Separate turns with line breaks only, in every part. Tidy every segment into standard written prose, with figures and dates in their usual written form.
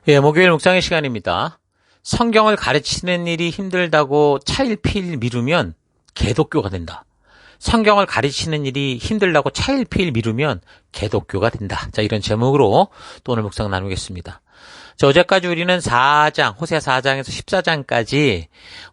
예, 목요일 묵상의 시간입니다. 성경을 가르치는 일이 힘들다고 차일피일 미루면 개독교가 된다. 성경을 가르치는 일이 힘들다고 차일피일 미루면 개독교가 된다. 자, 이런 제목으로 또 오늘 묵상 나누겠습니다. 자, 어제까지 우리는 호세아 4장에서 14장까지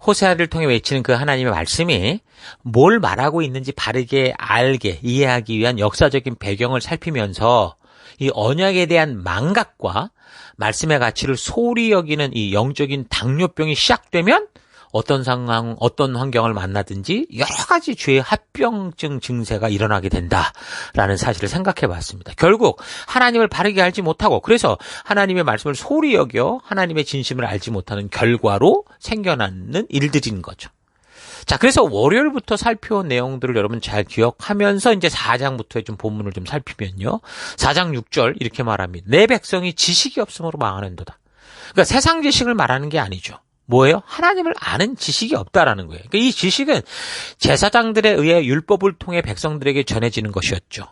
호세아를 통해 외치는 그 하나님의 말씀이 뭘 말하고 있는지 바르게 알게, 이해하기 위한 역사적인 배경을 살피면서 이 언약에 대한 망각과 말씀의 가치를 소홀히 여기는 이 영적인 당뇨병이 시작되면 어떤 상황, 어떤 환경을 만나든지 여러 가지 죄의 합병증 증세가 일어나게 된다라는 사실을 생각해 봤습니다. 결국 하나님을 바르게 알지 못하고 그래서 하나님의 말씀을 소홀히 여겨 하나님의 진심을 알지 못하는 결과로 생겨나는 일들인 거죠. 자, 그래서 월요일부터 살펴온 내용들을 여러분 잘 기억하면서 이제 4장부터의 좀 본문을 좀 살피면요. 4장 6절 이렇게 말합니다. 내 백성이 지식이 없음으로 망하는도다. 그러니까 세상 지식을 말하는 게 아니죠. 뭐예요? 하나님을 아는 지식이 없다라는 거예요. 그러니까 이 지식은 제사장들에 의해 율법을 통해 백성들에게 전해지는 것이었죠.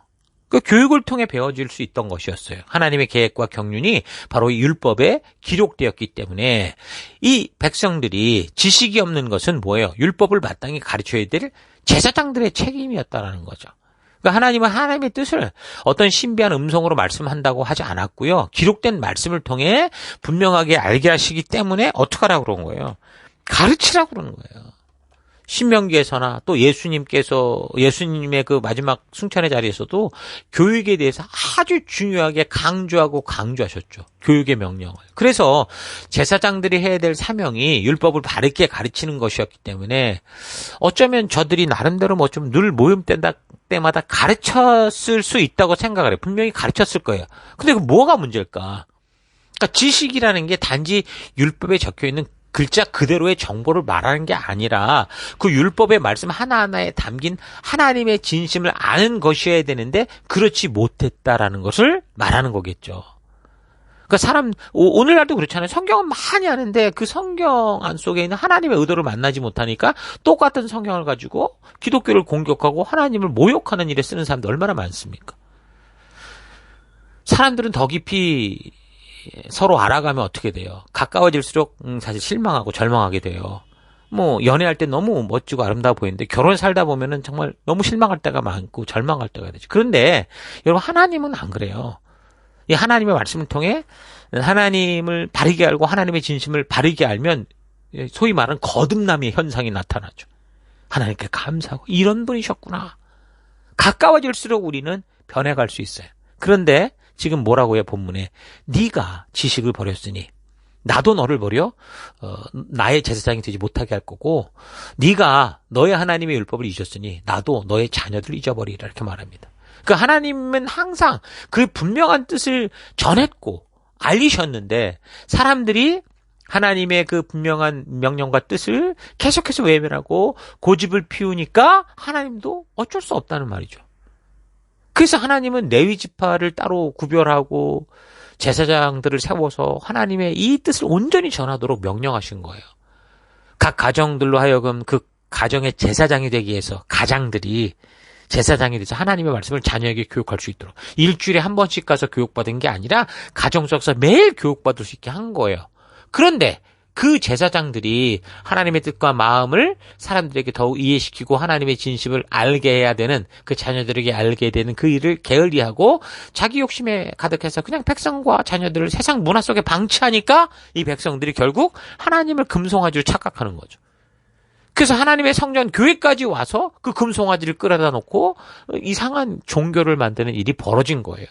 그 교육을 통해 배워질 수 있던 것이었어요. 하나님의 계획과 경륜이 바로 이 율법에 기록되었기 때문에 이 백성들이 지식이 없는 것은 뭐예요? 율법을 마땅히 가르쳐야 될 제사장들의 책임이었다라는 거죠. 그러니까 하나님은 하나님의 뜻을 어떤 신비한 음성으로 말씀한다고 하지 않았고요. 기록된 말씀을 통해 분명하게 알게 하시기 때문에 어떻게 하라고 그런 거예요? 가르치라고 그러는 거예요. 신명기에서나 또 예수님의 그 마지막 승천의 자리에서도 교육에 대해서 아주 중요하게 강조하셨죠. 교육의 명령을. 그래서 제사장들이 해야 될 사명이 율법을 바르게 가르치는 것이었기 때문에 어쩌면 저들이 나름대로 뭐 좀 늘 모임 때마다 가르쳤을 수 있다고 생각을 해요. 분명히 가르쳤을 거예요. 근데 그 뭐가 문제일까? 그러니까 지식이라는 게 단지 율법에 적혀있는 글자 그대로의 정보를 말하는 게 아니라 그 율법의 말씀 하나하나에 담긴 하나님의 진심을 아는 것이어야 되는데 그렇지 못했다라는 것을 말하는 거겠죠. 그러니까 오늘날도 그렇잖아요. 성경은 많이 아는데 그 성경 안 속에 있는 하나님의 의도를 만나지 못하니까 똑같은 성경을 가지고 기독교를 공격하고 하나님을 모욕하는 일에 쓰는 사람들 얼마나 많습니까? 사람들은 더 깊이 서로 알아가면 어떻게 돼요? 가까워질수록 사실 실망하고 절망하게 돼요. 뭐 연애할 때 너무 멋지고 아름다워 보이는데 결혼 살다 보면은 정말 너무 실망할 때가 많고 절망할 때가 되죠. 그런데 여러분 하나님은 안 그래요. 이 하나님의 말씀을 통해 하나님을 바르게 알고 하나님의 진심을 바르게 알면 소위 말하는 거듭남의 현상이 나타나죠. 하나님께 감사하고 이런 분이셨구나. 가까워질수록 우리는 변해갈 수 있어요. 그런데 지금 뭐라고 해요? 본문에 네가 지식을 버렸으니 나도 너를 버려 나의 제사장이 되지 못하게 할 거고 네가 너의 하나님의 율법을 잊었으니 나도 너의 자녀들을 잊어버리라 이렇게 말합니다. 그 하나님은 항상 그 분명한 뜻을 전했고 알리셨는데 사람들이 하나님의 그 분명한 명령과 뜻을 계속해서 외면하고 고집을 피우니까 하나님도 어쩔 수 없다는 말이죠. 그래서 하나님은 레위 지파를 따로 구별하고 제사장들을 세워서 하나님의 이 뜻을 온전히 전하도록 명령하신 거예요. 각 가정들로 하여금 그 가정의 제사장이 되기 위해서 가장들이 제사장이 돼서 하나님의 말씀을 자녀에게 교육할 수 있도록 일주일에 한 번씩 가서 교육받은 게 아니라 가정 속에서 매일 교육받을 수 있게 한 거예요. 그런데 그 제사장들이 하나님의 뜻과 마음을 사람들에게 더욱 이해시키고 하나님의 진심을 알게 해야 되는 그 자녀들에게 알게 되는 그 일을 게을리하고 자기 욕심에 가득해서 그냥 백성과 자녀들을 세상 문화 속에 방치하니까 이 백성들이 결국 하나님을 금송아지로 착각하는 거죠. 그래서 하나님의 성전 교회까지 와서 그 금송아지를 끌어다 놓고 이상한 종교를 만드는 일이 벌어진 거예요.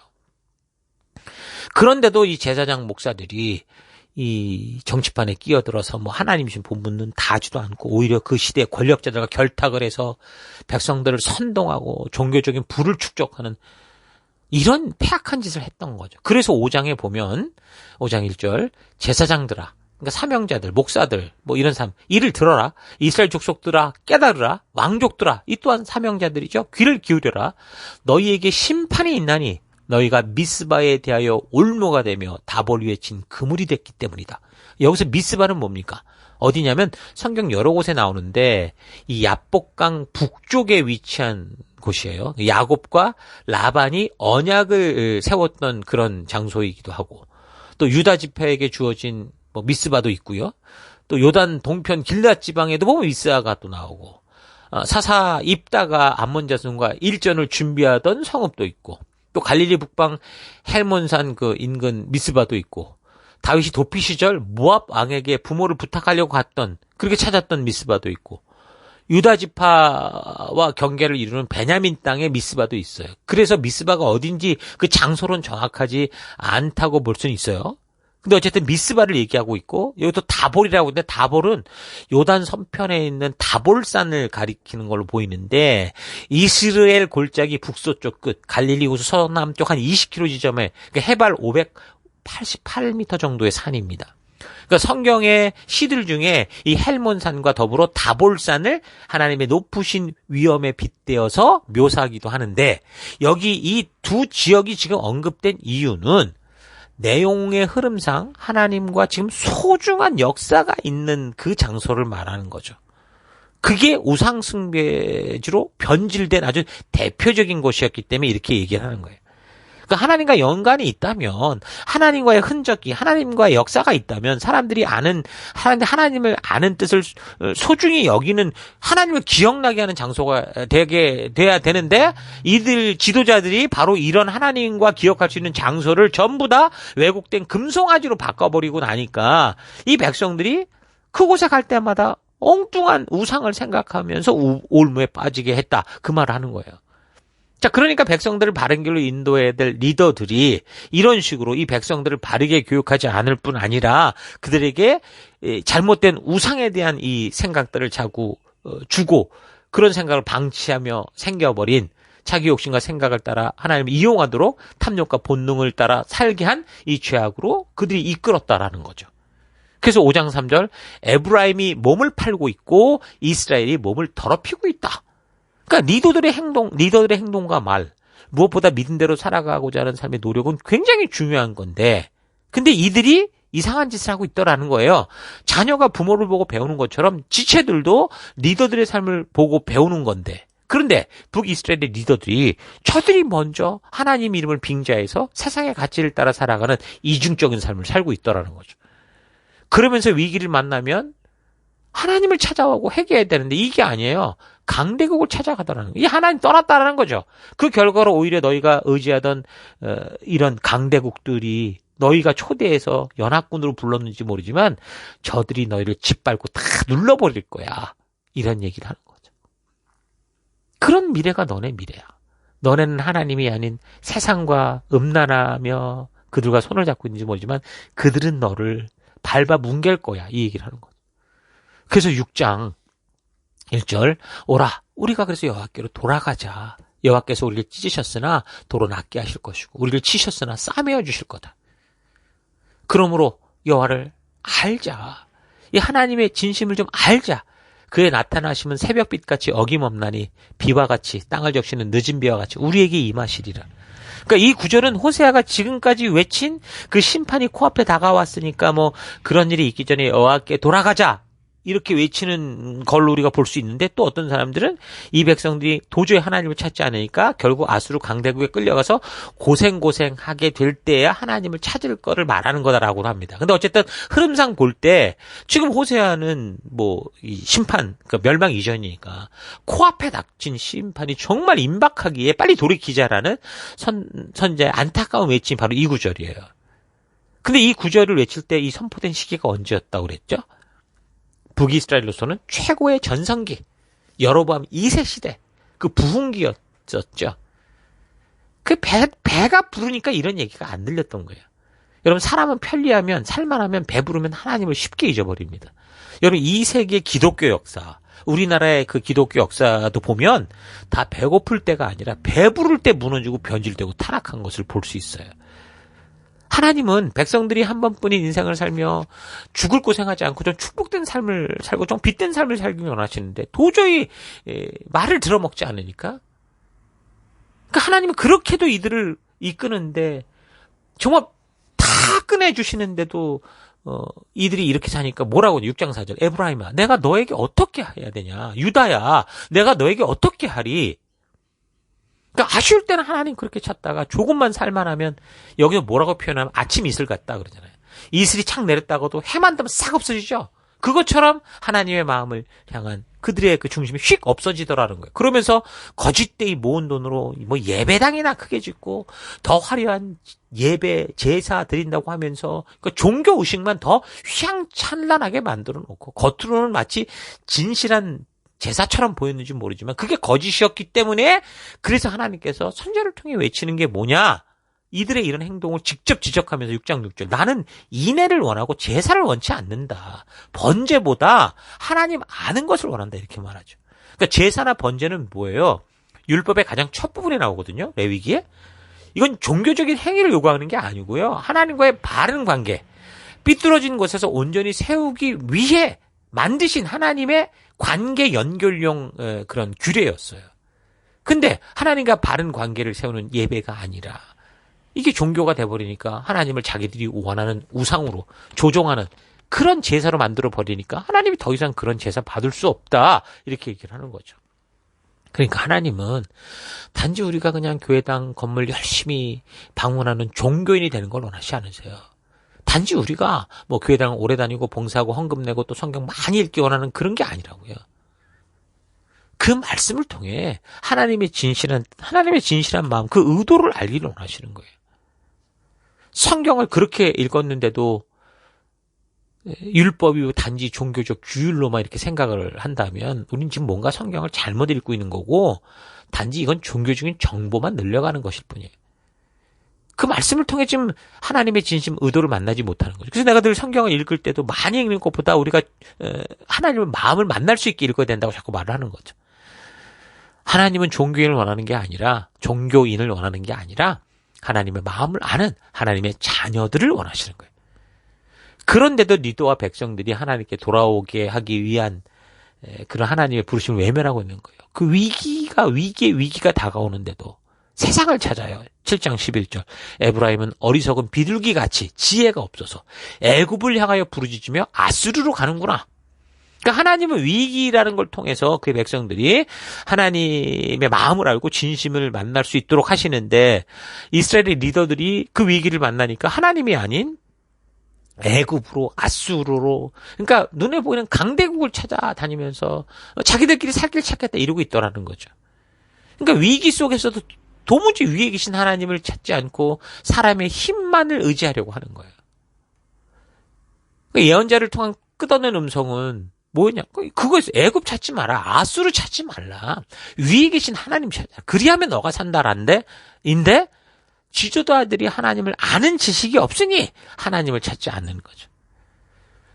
그런데도 이 제사장 목사들이 이 정치판에 끼어들어서 뭐 하나님이신 본분은 다 하지도 않고 오히려 그 시대의 권력자들과 결탁을 해서 백성들을 선동하고 종교적인 부를 축적하는 이런 폐악한 짓을 했던 거죠. 그래서 5장에 보면 5장 1절 제사장들아 그러니까 사명자들, 목사들 뭐 이런 사람 이를 들어라. 이스라엘 족속들아 깨달으라. 왕족들아 이 또한 사명자들이죠. 귀를 기울여라. 너희에게 심판이 있나니 너희가 미스바에 대하여 올무가 되며 다볼 위에 친 그물이 됐기 때문이다. 여기서 미스바는 뭡니까? 어디냐면 성경 여러 곳에 나오는데 이 야복강 북쪽에 위치한 곳이에요. 야곱과 라반이 언약을 세웠던 그런 장소이기도 하고 또 유다 지파에게 주어진 뭐 미스바도 있고요. 또 요단 동편 길앗 지방에도 보면 미스아가 또 나오고, 사사 입다가 암몬 자손과 일전을 준비하던 성읍도 있고, 또 갈릴리 북방 헬몬산 그 인근 미스바도 있고, 다윗이 도피 시절 모압 왕에게 부모를 부탁하려고 갔던, 그렇게 찾았던 미스바도 있고, 유다 지파와 경계를 이루는 베냐민 땅에 미스바도 있어요. 그래서 미스바가 어딘지 그 장소는 정확하지 않다고 볼 수는 있어요. 근데 어쨌든 미스바를 얘기하고 있고, 여기 또 다볼이라고 하는데, 다볼은 요단 서편에 있는 다볼산을 가리키는 걸로 보이는데, 이스라엘 골짜기 북서쪽 끝, 갈릴리 호수 서남쪽 한 20km 지점에, 그러니까 해발 588m 정도의 산입니다. 그러니까 성경의 시들 중에 이 헬몬산과 더불어 다볼산을 하나님의 높으신 위엄에 빗대어서 묘사하기도 하는데, 여기 이 두 지역이 지금 언급된 이유는 내용의 흐름상 하나님과 지금 소중한 역사가 있는 그 장소를 말하는 거죠. 그게 우상숭배지로 변질된 아주 대표적인 곳이었기 때문에 이렇게 얘기를 하는 거예요. 그러니까 하나님과 연관이 있다면, 하나님과의 흔적이, 하나님과의 역사가 있다면, 사람들이 하나님을 아는 뜻을 소중히 여기는, 하나님을 기억나게 하는 장소가 돼야 되는데, 이들 지도자들이 바로 이런 하나님과 기억할 수 있는 장소를 전부 다 왜곡된 금송아지로 바꿔버리고 나니까, 이 백성들이 그곳에 갈 때마다 엉뚱한 우상을 생각하면서 올무에 빠지게 했다. 그 말을 하는 거예요. 자, 그러니까 백성들을 바른 길로 인도해야 될 리더들이 이런 식으로 이 백성들을 바르게 교육하지 않을 뿐 아니라 그들에게 잘못된 우상에 대한 이 생각들을 자꾸 주고, 그런 생각을 방치하며 생겨버린 자기 욕심과 생각을 따라 하나님을 이용하도록 탐욕과 본능을 따라 살게 한 이 죄악으로 그들이 이끌었다라는 거죠. 그래서 5장 3절, 에브라임이 몸을 팔고 있고 이스라엘이 몸을 더럽히고 있다. 그러니까 리더들의 행동과 말, 무엇보다 믿은 대로 살아가고자 하는 삶의 노력은 굉장히 중요한 건데, 근데 이들이 이상한 짓을 하고 있더라는 거예요. 자녀가 부모를 보고 배우는 것처럼 지체들도 리더들의 삶을 보고 배우는 건데, 그런데 북이스라엘의 리더들이 저들이 먼저 하나님 이름을 빙자해서 세상의 가치를 따라 살아가는 이중적인 삶을 살고 있더라는 거죠. 그러면서 위기를 만나면 하나님을 찾아오고 회개해야 되는데 이게 아니에요. 강대국을 찾아가더라는 거예요. 이 하나님 떠났다라는 거죠. 그 결과로 오히려 너희가 의지하던 이런 강대국들이 너희가 초대해서 연합군으로 불렀는지 모르지만 저들이 너희를 짓밟고 다 눌러버릴 거야. 이런 얘기를 하는 거죠. 그런 미래가 너네 미래야. 너네는 하나님이 아닌 세상과 음란하며 그들과 손을 잡고 있는지 모르지만 그들은 너를 밟아 뭉갤 거야. 이 얘기를 하는 거죠. 그래서 6장 1절, 오라, 우리가 그래서 여호와께로 돌아가자. 여호와께서 우리를 찢으셨으나 도로 낫게 하실 것이고 우리를 치셨으나 싸매어 주실 거다. 그러므로 여호와를 알자. 이 하나님의 진심을 좀 알자. 그의 나타나심은 새벽빛같이 어김없나니 비와 같이 땅을 적시는 늦은 비와 같이 우리에게 임하시리라. 그러니까 이 구절은 호세아가 지금까지 외친 그 심판이 코앞에 다가왔으니까 뭐 그런 일이 있기 전에 여호와께 돌아가자. 이렇게 외치는 걸로 우리가 볼 수 있는데, 또 어떤 사람들은 이 백성들이 도저히 하나님을 찾지 않으니까 결국 아수르 강대국에 끌려가서 고생하게 될 때야 하나님을 찾을 거를 말하는 거다라고 합니다. 근데 어쨌든 흐름상 볼 때 지금 호세아는 뭐 이 심판, 그러니까 멸망 이전이니까 코앞에 닥친 심판이 정말 임박하기에 빨리 돌이키자라는 선자의 안타까운 외침이 바로 이 구절이에요. 근데 이 구절을 외칠 때 이 선포된 시기가 언제였다고 그랬죠? 북이스라엘로서는 최고의 전성기, 여로보암 2세 시대, 그 부흥기였었죠. 그 배가 부르니까 이런 얘기가 안 들렸던 거예요. 여러분, 사람은 편리하면, 살만하면, 배부르면 하나님을 쉽게 잊어버립니다. 여러분, 이 세계의 기독교 역사, 우리나라의 그 기독교 역사도 보면 다 배고플 때가 아니라 배부를 때 무너지고 변질되고 타락한 것을 볼 수 있어요. 하나님은 백성들이 한 번뿐인 인생을 살며 죽을 고생하지 않고 좀 축복된 삶을 살고 좀 빛된 삶을 살기 원하시는데 도저히 말을 들어먹지 않으니까, 그러니까 하나님은 그렇게도 이들을 이끄는데 정말 다 꺼내주시는데도 이들이 이렇게 사니까 뭐라고 6장 4절, 에브라임아 내가 너에게 어떻게 해야 되냐, 유다야 내가 너에게 어떻게 하리. 그러니까 아쉬울 때는 하나님 그렇게 찾다가 조금만 살만하면 여기서 뭐라고 표현하면 아침 이슬 같다 그러잖아요. 이슬이 착 내렸다가도 해만 되면 싹 없어지죠. 그것처럼 하나님의 마음을 향한 그들의 그 중심이 휙 없어지더라는 거예요. 그러면서 거짓되이 모은 돈으로 뭐 예배당이나 크게 짓고 더 화려한 예배 제사 드린다고 하면서 그 종교 의식만 더 휘황찬란하게 만들어 놓고 겉으로는 마치 진실한 제사처럼 보였는지 모르지만 그게 거짓이었기 때문에 그래서 하나님께서 선지자를 통해 외치는 게 뭐냐? 이들의 이런 행동을 직접 지적하면서 6장 6절 나는 인애를 원하고 제사를 원치 않는다. 번제보다 하나님 아는 것을 원한다 이렇게 말하죠. 그러니까 제사나 번제는 뭐예요? 율법의 가장 첫 부분에 나오거든요. 레위기에. 이건 종교적인 행위를 요구하는 게 아니고요. 하나님과의 바른 관계, 삐뚤어진 곳에서 온전히 세우기 위해 만드신 하나님의 관계 연결용 그런 규례였어요. 근데 하나님과 바른 관계를 세우는 예배가 아니라 이게 종교가 돼버리니까 하나님을 자기들이 원하는 우상으로 조종하는 그런 제사로 만들어버리니까 하나님이 더 이상 그런 제사 받을 수 없다 이렇게 얘기를 하는 거죠. 그러니까 하나님은 단지 우리가 그냥 교회당 건물 열심히 방문하는 종교인이 되는 걸 원하지 않으세요. 단지 우리가 뭐 교회당 오래 다니고 봉사하고 헌금 내고 또 성경 많이 읽기 원하는 그런 게 아니라고요. 그 말씀을 통해 하나님의 진실한 마음, 그 의도를 알기를 원하시는 거예요. 성경을 그렇게 읽었는데도 율법이 단지 종교적 규율로만 이렇게 생각을 한다면 우린 지금 뭔가 성경을 잘못 읽고 있는 거고 단지 이건 종교적인 정보만 늘려가는 것일 뿐이에요. 그 말씀을 통해 지금 하나님의 진심 의도를 만나지 못하는 거죠. 그래서 내가 늘 성경을 읽을 때도 많이 읽는 것보다 우리가 하나님의 마음을 만날 수 있게 읽어야 된다고 자꾸 말을 하는 거죠. 하나님은 종교인을 원하는 게 아니라 종교인을 원하는 게 아니라 하나님의 마음을 아는 하나님의 자녀들을 원하시는 거예요. 그런데도 리더와 백성들이 하나님께 돌아오게 하기 위한 그런 하나님의 부르심을 외면하고 있는 거예요. 그 위기가 다가오는데도 세상을 찾아요. 7장 11절. 에브라임은 어리석은 비둘기같이 지혜가 없어서 애굽을 향하여 부르짖으며 아수르로 가는구나. 그러니까 하나님은 위기라는 걸 통해서 그의 백성들이 하나님의 마음을 알고 진심을 만날 수 있도록 하시는데 이스라엘의 리더들이 그 위기를 만나니까 하나님이 아닌 애굽으로 아수르로 그러니까 눈에 보이는 강대국을 찾아다니면서 자기들끼리 살 길 찾겠다 이러고 있더라는 거죠. 그러니까 위기 속에서도 도무지 위에 계신 하나님을 찾지 않고 사람의 힘만을 의지하려고 하는 거예요. 그러니까 예언자를 통한 끝없는 음성은 뭐냐? 그거에서 애굽 찾지 마라. 아수르 찾지 말라. 위에 계신 하나님 찾아. 그리하면 너가 산다란데 인데 지도자 아들이 하나님을 아는 지식이 없으니 하나님을 찾지 않는 거죠.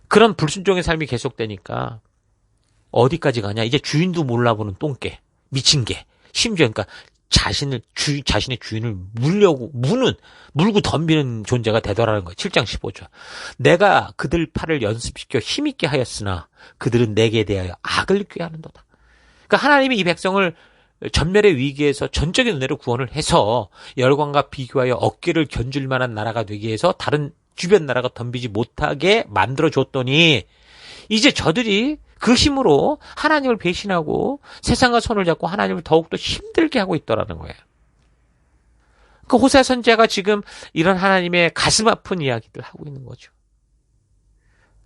그런 불순종의 삶이 계속되니까 어디까지 가냐? 이제 주인도 몰라보는 똥개, 미친 개. 심지어 그러니까 자신의 주인을 물고 덤비는 존재가 되더라는 거예요. 7장 15절. 내가 그들 팔을 연습시켜 힘있게 하였으나 그들은 내게 대하여 악을 꾀하는도다. 그러니까 하나님이 이 백성을 전멸의 위기에서 전적인 은혜로 구원을 해서 열강과 비교하여 어깨를 견줄 만한 나라가 되기 위해서 다른 주변 나라가 덤비지 못하게 만들어줬더니 이제 저들이 그 힘으로 하나님을 배신하고 세상과 손을 잡고 하나님을 더욱더 힘들게 하고 있더라는 거예요. 그 호세아 선지자가 지금 이런 하나님의 가슴 아픈 이야기를 하고 있는 거죠.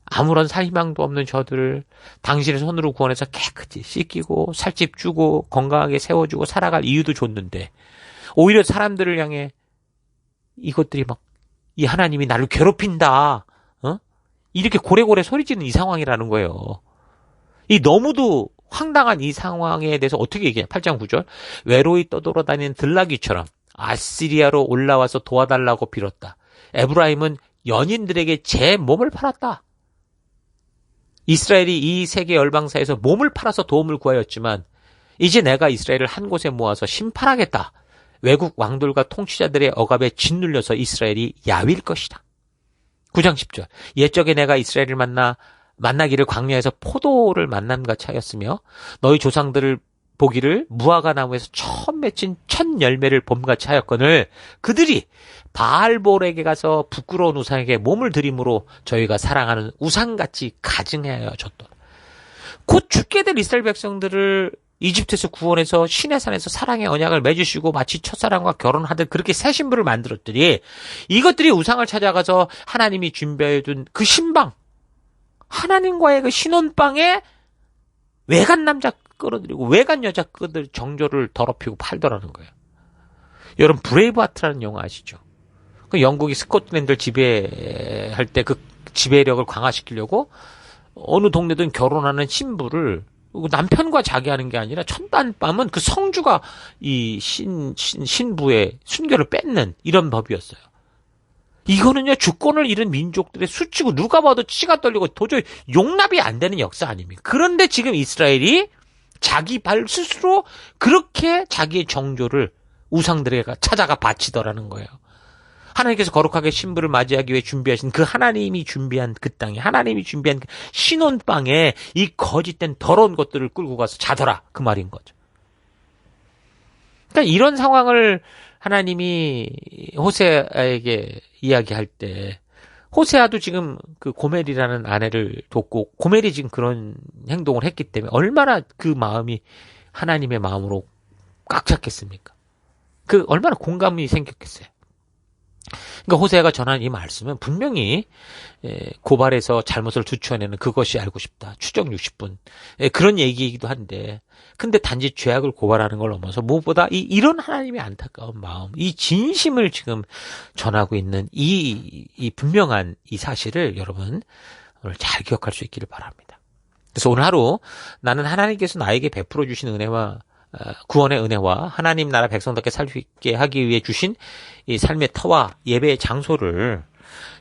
아무런 살희망도 없는 저들을 당신의 손으로 구원해서 깨끗이 씻기고 살집 주고 건강하게 세워주고 살아갈 이유도 줬는데 오히려 사람들을 향해 이것들이 막 이 하나님이 나를 괴롭힌다. 이렇게 고래고래 소리지는 이 상황이라는 거예요. 이 너무도 황당한 이 상황에 대해서 어떻게 얘기해요? 8장 9절. 외로이 떠돌아다니는 들나귀처럼 아시리아로 올라와서 도와달라고 빌었다. 에브라임은 연인들에게 제 몸을 팔았다. 이스라엘이 이 세계 열방사에서 몸을 팔아서 도움을 구하였지만 이제 내가 이스라엘을 한 곳에 모아서 심판하겠다. 외국 왕들과 통치자들의 억압에 짓눌려서 이스라엘이 야위일 것이다. 9장 10절. 옛적에 내가 이스라엘을 만나기를 광야에서 포도를 만남같이 하였으며 너희 조상들을 보기를 무화과 나무에서 처음 맺힌 첫 열매를 봄같이 하였거늘 그들이 바알볼에게 가서 부끄러운 우상에게 몸을 들임으로 저희가 사랑하는 우상같이 가증하여 줬다. 곧 죽게 될 이스라엘 백성들을 이집트에서 구원해서 시내산에서 사랑의 언약을 맺으시고 마치 첫사랑과 결혼하듯 그렇게 새 신부를 만들었더니 이것들이 우상을 찾아가서 하나님이 준비해둔 그 신방, 하나님과의 그 신혼방에 외간 남자 끌어들이고 외간 여자 끌어들이 정조를 더럽히고 팔더라는 거예요. 여러분 브레이브하트라는 영화 아시죠? 그 영국이 스코틀랜드를 지배할 때 그 지배력을 강화시키려고 어느 동네든 결혼하는 신부를 남편과 자기하는 게 아니라 첫단밤은 그 성주가 이 신부의 순결을 뺏는 이런 법이었어요. 이거는요, 주권을 잃은 민족들의 수치고 누가 봐도 치가 떨리고 도저히 용납이 안 되는 역사 아닙니까? 그런데 지금 이스라엘이 자기 발 스스로 그렇게 자기의 정조를 우상들에게 찾아가 바치더라는 거예요. 하나님께서 거룩하게 신부를 맞이하기 위해 준비하신 그 하나님이 준비한 그 땅에, 하나님이 준비한 그 신혼방에 이 거짓된 더러운 것들을 끌고 가서 자더라. 그 말인 거죠. 그러니까 이런 상황을 하나님이 호세아에게 이야기할 때, 호세아도 지금 그 고멜이라는 아내를 돕고, 고멜이 지금 그런 행동을 했기 때문에 얼마나 그 마음이 하나님의 마음으로 꽉 찼겠습니까? 그 얼마나 공감이 생겼겠어요. 그러니까 호세아가 전한 이 말씀은 분명히 고발해서 잘못을 두추어내는 그것이 알고 싶다. 추적 60분. 그런 얘기이기도 한데, 근데 단지 죄악을 고발하는 걸 넘어서 무엇보다 이런 하나님의 안타까운 마음, 이 진심을 지금 전하고 있는 이 분명한 이 사실을 여러분 오늘 잘 기억할 수 있기를 바랍니다. 그래서 오늘 하루 나는 하나님께서 나에게 베풀어 주신 은혜와 구원의 은혜와 하나님 나라 백성답게 살 수 있게 하기 위해 주신 이 삶의 터와 예배의 장소를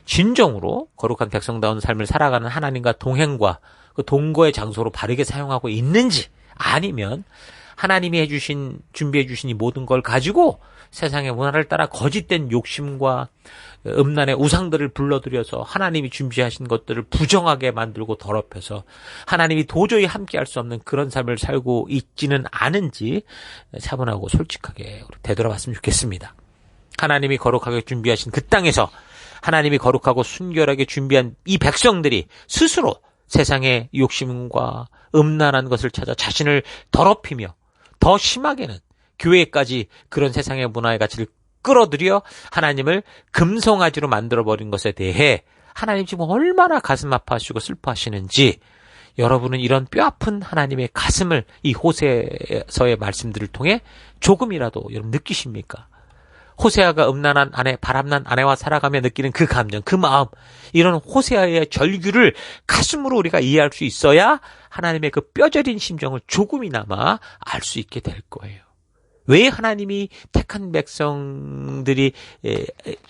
진정으로 거룩한 백성다운 삶을 살아가는 하나님과 동행과 그 동거의 장소로 바르게 사용하고 있는지, 아니면 하나님이 준비해 주신 이 모든 걸 가지고 세상의 문화를 따라 거짓된 욕심과 음란의 우상들을 불러들여서 하나님이 준비하신 것들을 부정하게 만들고 더럽혀서 하나님이 도저히 함께할 수 없는 그런 삶을 살고 있지는 않은지 차분하고 솔직하게 되돌아봤으면 좋겠습니다. 하나님이 거룩하게 준비하신 그 땅에서 하나님이 거룩하고 순결하게 준비한 이 백성들이 스스로 세상의 욕심과 음란한 것을 찾아 자신을 더럽히며 더 심하게는 교회까지 그런 세상의 문화의 가치를 끌어들여 하나님을 금송아지로 만들어버린 것에 대해 하나님 지금 얼마나 가슴 아파하시고 슬퍼하시는지 여러분은 이런 뼈아픈 하나님의 가슴을 이 호세서의 말씀들을 통해 조금이라도 여러분 느끼십니까? 호세아가 음란한 아내, 바람난 아내와 살아가며 느끼는 그 감정, 그 마음, 이런 호세아의 절규를 가슴으로 우리가 이해할 수 있어야 하나님의 그 뼈저린 심정을 조금이나마 알 수 있게 될 거예요. 왜 하나님이 택한 백성들이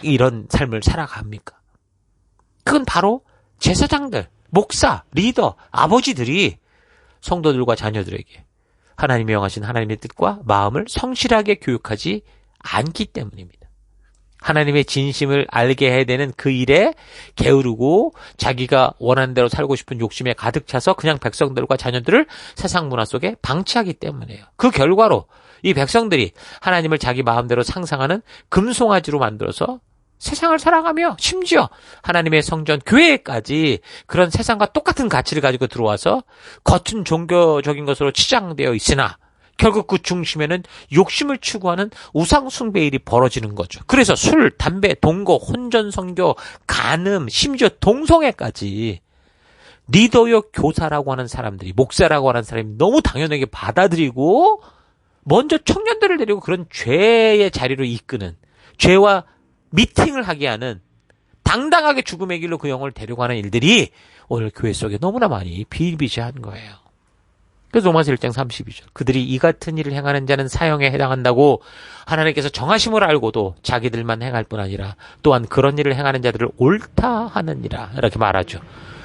이런 삶을 살아갑니까? 그건 바로 제사장들, 목사, 리더, 아버지들이 성도들과 자녀들에게 하나님이 명하신 하나님의 뜻과 마음을 성실하게 교육하지 않기 때문입니다. 하나님의 진심을 알게 해야 되는 그 일에 게으르고 자기가 원하는 대로 살고 싶은 욕심에 가득 차서 그냥 백성들과 자녀들을 세상 문화 속에 방치하기 때문이에요. 그 결과로 이 백성들이 하나님을 자기 마음대로 상상하는 금송아지로 만들어서 세상을 살아가며 심지어 하나님의 성전 교회까지 그런 세상과 똑같은 가치를 가지고 들어와서 겉은 종교적인 것으로 치장되어 있으나 결국 그 중심에는 욕심을 추구하는 우상 숭배 일이 벌어지는 거죠. 그래서 술, 담배, 동거, 혼전 선교, 간음, 심지어 동성애까지 리더요 교사라고 하는 사람들이, 목사라고 하는 사람이 너무 당연하게 받아들이고 먼저 청년들을 데리고 그런 죄의 자리로 이끄는, 죄와 미팅을 하게 하는, 당당하게 죽음의 길로 그 영혼을 데려가는 일들이 오늘 교회 속에 너무나 많이 비일비재한 거예요. 그래서 로마서 1장 32절, 그들이 이 같은 일을 행하는 자는 사형에 해당한다고 하나님께서 정하심을 알고도 자기들만 행할 뿐 아니라 또한 그런 일을 행하는 자들을 옳다 하느니라, 이렇게 말하죠.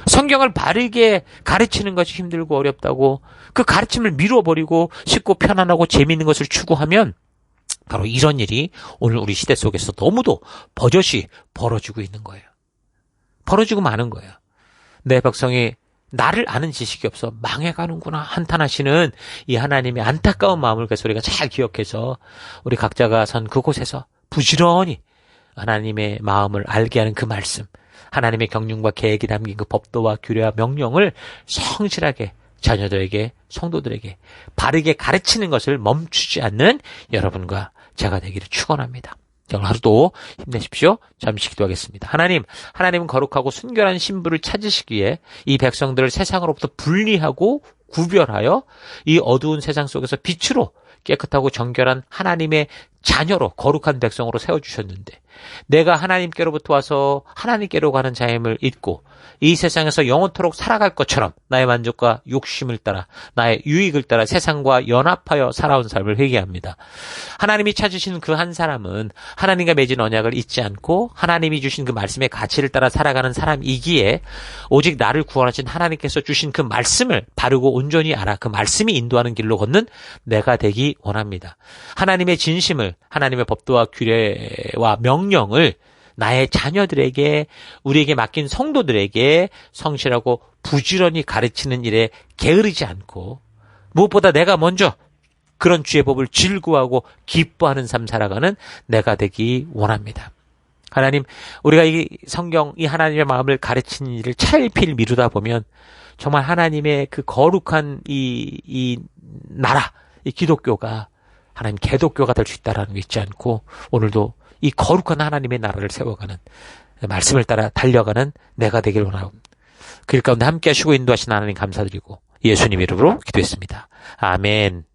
성경을 바르게 가르치는 것이 힘들고 어렵다고 그 가르침을 미뤄버리고 쉽고 편안하고 재미있는 것을 추구하면 바로 이런 일이 오늘 우리 시대 속에서 너무도 버젓이 벌어지고 있는 거예요. 벌어지고 마는 거예요. 내 백성이 나를 아는 지식이 없어 망해가는구나 한탄하시는 이 하나님의 안타까운 마음을 그래서 우리가 잘 기억해서 우리 각자가 선 그곳에서 부지런히 하나님의 마음을 알게 하는 그 말씀, 하나님의 경륜과 계획이 담긴 그 법도와 규례와 명령을 성실하게 자녀들에게, 성도들에게 바르게 가르치는 것을 멈추지 않는 여러분과 제가 되기를 축원합니다. 오늘 하루도 힘내십시오. 잠시 기도하겠습니다. 하나님은 거룩하고 순결한 신부를 찾으시기에 이 백성들을 세상으로부터 분리하고 구별하여 이 어두운 세상 속에서 빛으로 깨끗하고 정결한 하나님의 자녀로 거룩한 백성으로 세워주셨는데 내가 하나님께로부터 와서 하나님께로 가는 자임을 잊고 이 세상에서 영원토록 살아갈 것처럼 나의 만족과 욕심을 따라 나의 유익을 따라 세상과 연합하여 살아온 삶을 회개합니다. 하나님이 찾으신 그 한 사람은 하나님과 맺은 언약을 잊지 않고 하나님이 주신 그 말씀의 가치를 따라 살아가는 사람이기에 오직 나를 구원하신 하나님께서 주신 그 말씀을 바르고 온전히 알아 그 말씀이 인도하는 길로 걷는 내가 되기 원합니다. 하나님의 진심을 하나님의 법도와 규례와 명령을 나의 자녀들에게 우리에게 맡긴 성도들에게 성실하고 부지런히 가르치는 일에 게으르지 않고 무엇보다 내가 먼저 그런 주의 법을 즐거워하고 기뻐하는 삶 살아가는 내가 되기 원합니다. 하나님, 우리가 이 성경, 이 하나님의 마음을 가르치는 일을 차일피일 미루다 보면 정말 하나님의 그 거룩한 이 나라, 이 기독교가 하나님 개독교가 될 수 있다라는 거 잊지 않고 오늘도 이 거룩한 하나님의 나라를 세워가는 말씀을 따라 달려가는 내가 되길 원하옵니다. 그 일 가운데 함께 하시고 인도하신 하나님 감사드리고 예수님 이름으로 기도했습니다. 아멘.